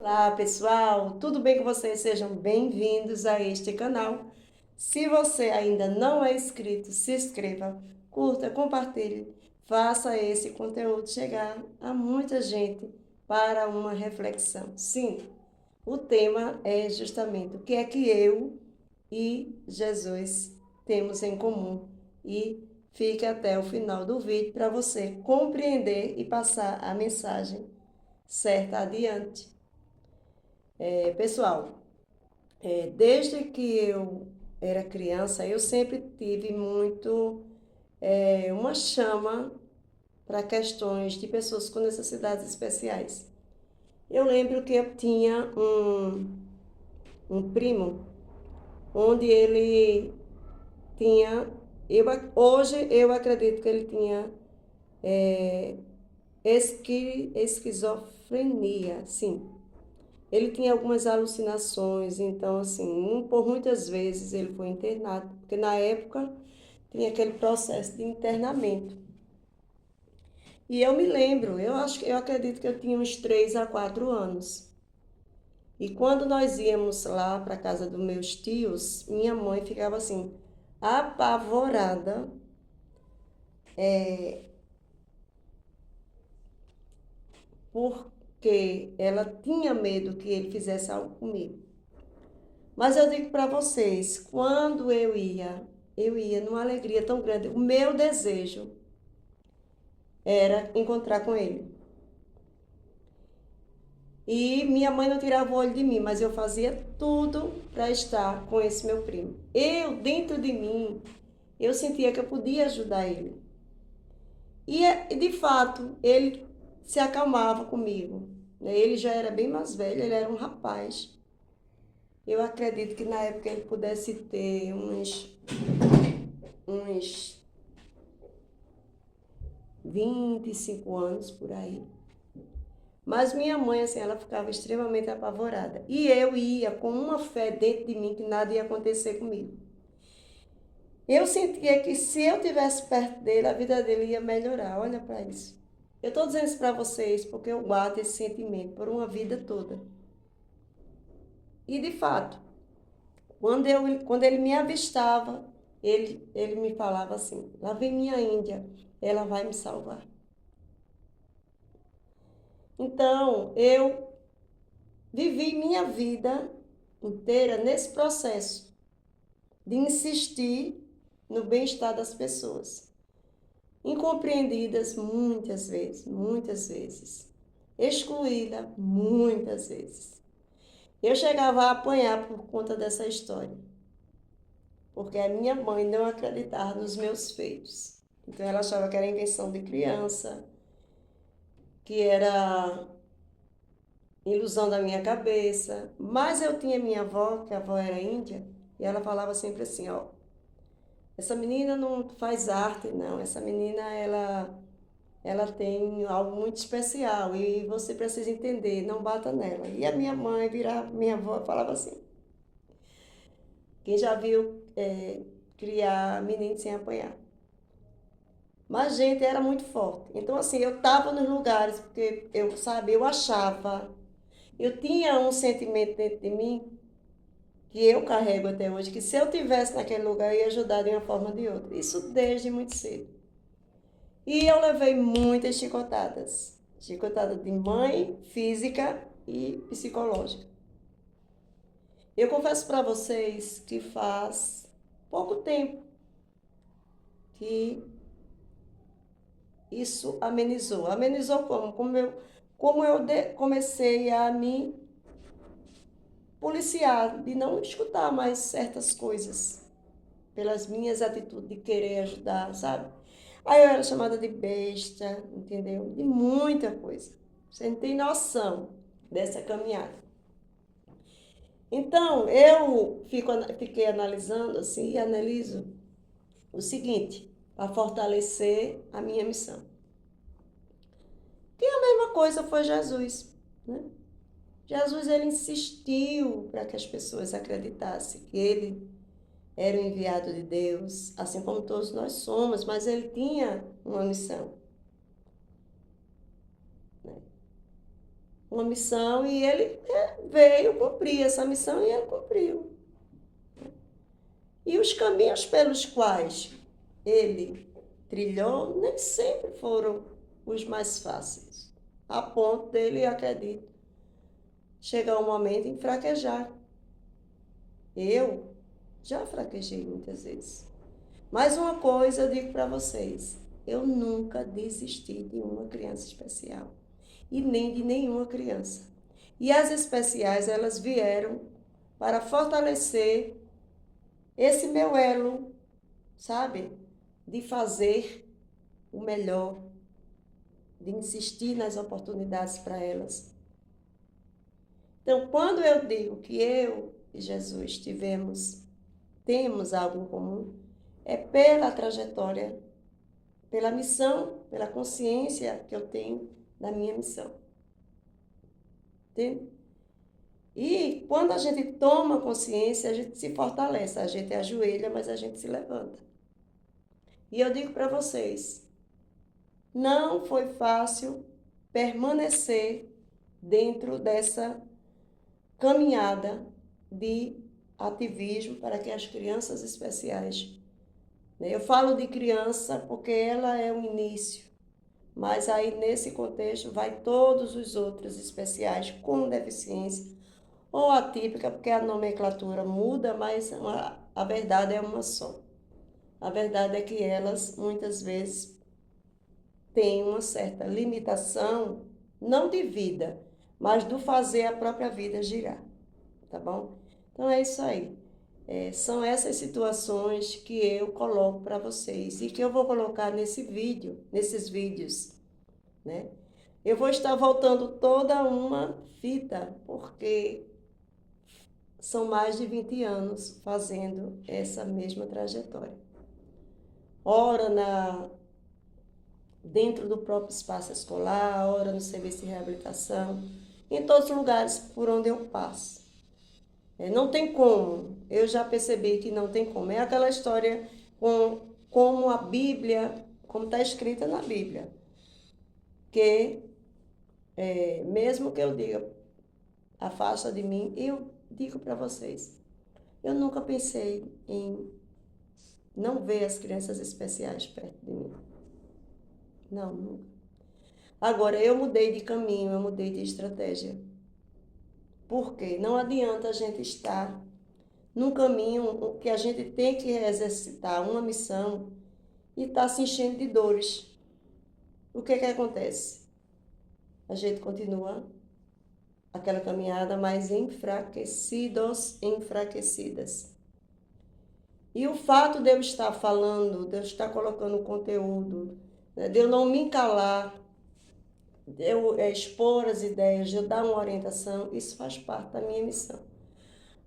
Olá, pessoal, tudo bem com vocês? Sejam bem-vindos a este canal. Se você ainda não é inscrito, se inscreva, curta, compartilhe, faça esse conteúdo chegar a muita gente para uma reflexão. Sim, o tema é justamente o que é que eu e Jesus temos em comum e fique até o final do vídeo para você compreender e passar a mensagem certa adiante. Pessoal, desde que eu era criança, eu sempre tive muito uma chama para questões de pessoas com necessidades especiais. Eu lembro que eu tinha um primo, onde ele tinha, hoje eu acredito que ele tinha esquizofrenia, sim. Ele tinha algumas alucinações, então, assim, por muitas vezes ele foi internado, porque na época tinha aquele processo de internamento. E eu me lembro, eu acredito que eu tinha uns 3 a 4 anos. E quando nós íamos lá para a casa dos meus tios, minha mãe ficava assim, apavorada, porque ela tinha medo que ele fizesse algo comigo. Mas eu digo para vocês, quando eu ia numa alegria tão grande. O meu desejo era encontrar com ele. E minha mãe não tirava o olho de mim, mas eu fazia tudo para estar com esse meu primo. Eu, dentro de mim, eu sentia que eu podia ajudar ele. E de fato, ele se acalmava comigo. Ele já era bem mais velho, ele era um rapaz. Eu acredito que na época ele pudesse ter uns 25 anos por aí. Mas minha mãe, assim, ela ficava extremamente apavorada. E eu ia com uma fé dentro de mim que nada ia acontecer comigo. Eu sentia que se eu tivesse perto dele, a vida dele ia melhorar. Olha para isso. Eu estou dizendo isso para vocês porque eu guardo esse sentimento por uma vida toda. E de fato, quando ele me avistava, ele me falava assim: lá vem minha Índia, ela vai me salvar. Então, eu vivi minha vida inteira nesse processo de insistir no bem-estar das pessoas, incompreendidas muitas vezes, excluída muitas vezes. Eu chegava a apanhar por conta dessa história, porque a minha mãe não acreditava nos meus feitos. Então ela achava que era invenção de criança, que era ilusão da minha cabeça. Mas eu tinha minha avó, que a avó era índia, e ela falava sempre assim, ó, essa menina não faz arte, não. Essa menina, ela tem algo muito especial e você precisa entender, não bata nela. E a minha mãe virava, minha avó falava assim, quem já viu criar menino sem apanhar. Mas, gente, era muito forte. Então, assim, eu tava nos lugares, porque eu, sabe, eu achava, eu tinha um sentimento dentro de mim que eu carrego até hoje, que se eu tivesse naquele lugar, eu ia ajudar de uma forma ou de outra. Isso desde muito cedo. E eu levei muitas chicotadas. Chicotada de mãe, física e psicológica. Eu confesso para vocês que faz pouco tempo que isso amenizou. Amenizou como? Comecei a me policiar, de não escutar mais certas coisas, pelas minhas atitudes de querer ajudar, sabe? Aí eu era chamada de besta, entendeu? De muita coisa. Você não tem noção dessa caminhada. Então, fiquei analisando assim e analiso o seguinte, para fortalecer a minha missão. Que a mesma coisa foi Jesus, né? Jesus, ele insistiu para que as pessoas acreditassem que ele era o enviado de Deus, assim como todos nós somos, mas ele tinha uma missão, né? uma missão e ele veio cumprir essa missão e ele cumpriu. E os caminhos pelos quais ele trilhou nem sempre foram os mais fáceis, a ponto dele, acredito, chegar um momento em fraquejar. Eu já fraquejei muitas vezes. Mas uma coisa eu digo para vocês, eu nunca desisti de uma criança especial e nem de nenhuma criança. E as especiais, elas vieram para fortalecer esse meu elo, sabe? De fazer o melhor, de insistir nas oportunidades para elas. Então, quando eu digo que eu e Jesus temos algo em comum, é pela trajetória, pela missão, pela consciência que eu tenho da minha missão. Entende? E quando a gente toma consciência, a gente se fortalece, a gente ajoelha, mas a gente se levanta. E eu digo para vocês, não foi fácil permanecer dentro dessa caminhada de ativismo para que as crianças especiais, né? Eu falo de criança porque ela é o início, mas aí nesse contexto vai todos os outros especiais com deficiência ou atípica, porque a nomenclatura muda, mas a verdade é uma só. A verdade é que elas muitas vezes têm uma certa limitação, não de vida, mas do fazer a própria vida girar, tá bom? Então é isso aí. São essas situações que eu coloco para vocês e que eu vou colocar nesses vídeos, né? Eu vou estar voltando toda uma fita, porque são mais de 20 anos fazendo essa mesma trajetória. Ora dentro do próprio espaço escolar, ora no serviço de reabilitação, em todos os lugares por onde eu passo. Não tem como, eu já percebi que não tem como. É aquela história como a Bíblia, como está escrita na Bíblia, que mesmo que eu diga, afasta de mim, eu digo para vocês, eu nunca pensei em não ver as crianças especiais perto de mim. Não, nunca. Agora, eu mudei de caminho, eu mudei de estratégia. Por quê? Não adianta a gente estar num caminho que a gente tem que exercitar uma missão e estar se enchendo de dores. O que acontece? A gente continua aquela caminhada mais enfraquecidos, enfraquecidas. E o fato de eu estar falando, de eu estar colocando conteúdo, né, de eu não me calar, de eu expor as ideias, de eu dar uma orientação, isso faz parte da minha missão.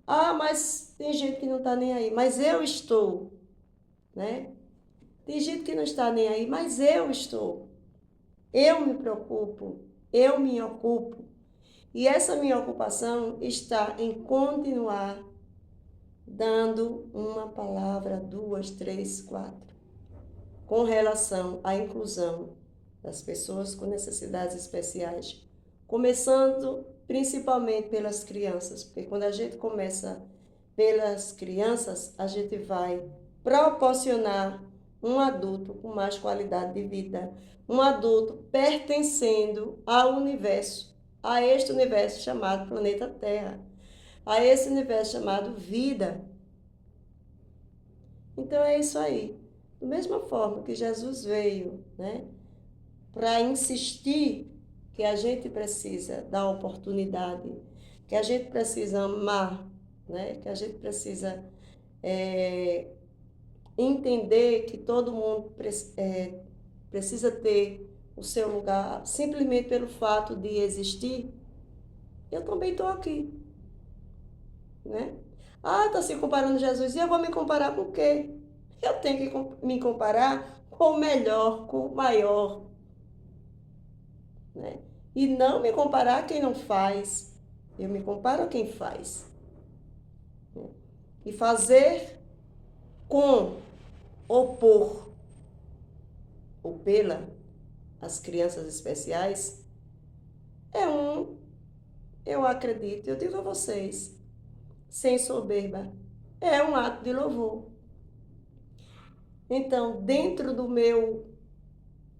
Ah, mas tem gente que não está nem aí, mas eu estou, né? Tem gente que não está nem aí, mas eu estou. Eu me preocupo, eu me ocupo. E essa minha ocupação está em continuar dando uma palavra, duas, três, quatro, com relação à inclusão das pessoas com necessidades especiais, começando principalmente pelas crianças, porque quando a gente começa pelas crianças, a gente vai proporcionar um adulto com mais qualidade de vida, um adulto pertencendo ao universo, a este universo chamado planeta Terra, a esse universo chamado vida. Então é isso aí. Da mesma forma que Jesus veio, né, para insistir que a gente precisa dar oportunidade, que a gente precisa amar, né, que a gente precisa entender que todo mundo precisa ter o seu lugar simplesmente pelo fato de existir, eu também estou aqui, né? Ah, está se comparando a Jesus, e eu vou me comparar com o quê? Eu tenho que me comparar com o melhor, com o maior, né? E não me comparar a quem não faz, eu me comparo a quem faz. Né? E fazer com ou por ou pela as crianças especiais é um eu acredito, eu digo a vocês, sem soberba, é um ato de louvor. Então, dentro do meu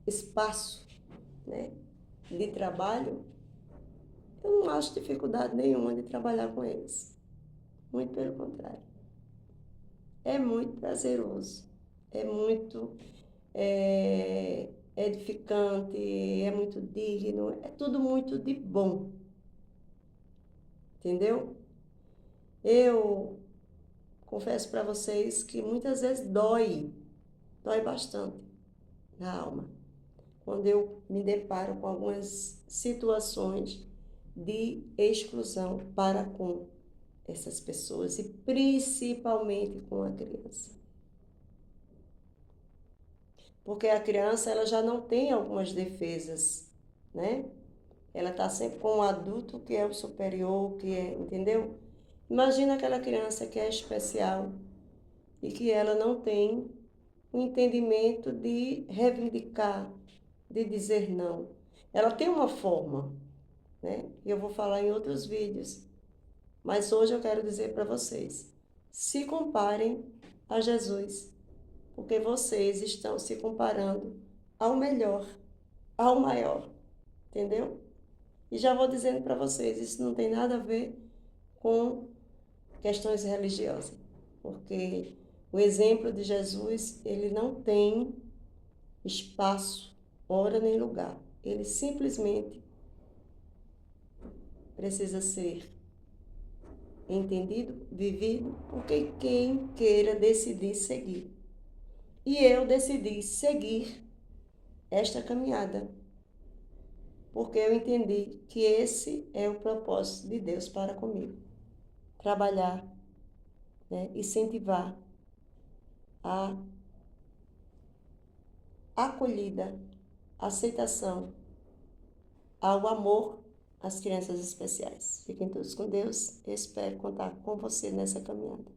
espaço, né, de trabalho, eu não acho dificuldade nenhuma de trabalhar com eles. Muito pelo contrário. É muito prazeroso, é muito edificante, é muito digno, é tudo muito de bom, entendeu? Eu confesso para vocês que muitas vezes dói bastante na alma, quando eu me deparo com algumas situações de exclusão para com essas pessoas e principalmente com a criança. Porque a criança ela já não tem algumas defesas, né? Ela está sempre com um adulto que é o superior, que é, entendeu? Imagina aquela criança que é especial e que ela não tem o entendimento de reivindicar, de dizer não. Ela tem uma forma, né? E eu vou falar em outros vídeos, mas hoje eu quero dizer para vocês, se comparem a Jesus, porque vocês estão se comparando ao melhor, ao maior, entendeu? E já vou dizendo para vocês, isso não tem nada a ver com questões religiosas, porque o exemplo de Jesus, ele não tem espaço, hora nem lugar. Ele simplesmente precisa ser entendido, vivido, porque quem queira decidir seguir. E eu decidi seguir esta caminhada, porque eu entendi que esse é o propósito de Deus para comigo. Trabalhar, né, incentivar a acolhida, aceitação, ao amor às crianças especiais. Fiquem todos com Deus. Eu espero contar com você nessa caminhada.